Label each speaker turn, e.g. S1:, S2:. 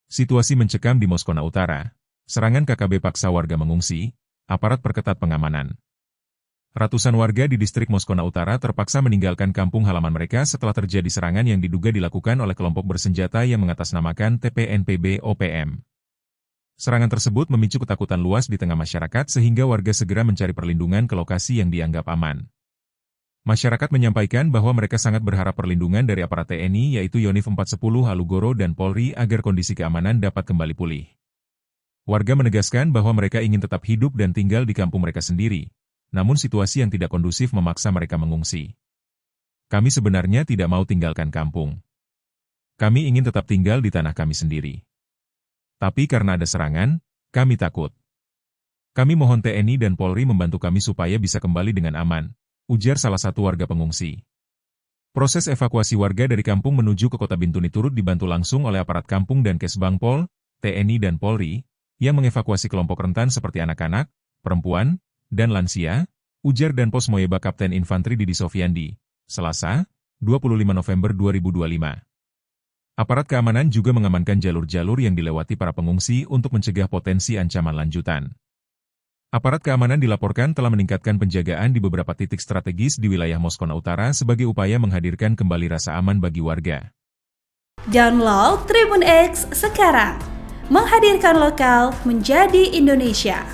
S1: Situasi mencekam di Moskona Utara. Serangan KKB paksa warga mengungsi, aparat perketat pengamanan. Ratusan warga di distrik Moskona Utara terpaksa meninggalkan kampung halaman mereka setelah terjadi serangan yang diduga dilakukan oleh kelompok bersenjata yang mengatasnamakan TPNPB-OPM. Serangan tersebut memicu ketakutan luas di tengah masyarakat sehingga warga segera mencari perlindungan ke lokasi yang dianggap aman. Masyarakat menyampaikan bahwa mereka sangat berharap perlindungan dari aparat TNI yaitu Yonif 410 Halugoro dan Polri agar kondisi keamanan dapat kembali pulih. Warga menegaskan bahwa mereka ingin tetap hidup dan tinggal di kampung mereka sendiri, namun situasi yang tidak kondusif memaksa mereka mengungsi. Kami sebenarnya tidak mau tinggalkan kampung. Kami ingin tetap tinggal di tanah kami sendiri. Tapi karena ada serangan, kami takut. Kami mohon TNI dan Polri membantu kami supaya bisa kembali dengan aman, ujar salah satu warga pengungsi. Proses evakuasi warga dari kampung menuju ke kota Bintuni turut dibantu langsung oleh aparat kampung dan Kesbangpol, TNI dan Polri, yang mengevakuasi kelompok rentan seperti anak-anak, perempuan, dan lansia, ujar Danpos Moyeba Kapten Infantri Didi Sofyandi, Selasa, 25 November 2025. Aparat keamanan juga mengamankan jalur-jalur yang dilewati para pengungsi untuk mencegah potensi ancaman lanjutan. Aparat keamanan dilaporkan telah meningkatkan penjagaan di beberapa titik strategis di wilayah Moskona Utara sebagai upaya menghadirkan kembali rasa aman bagi warga.
S2: Download Tribun X sekarang, menghadirkan lokal menjadi Indonesia.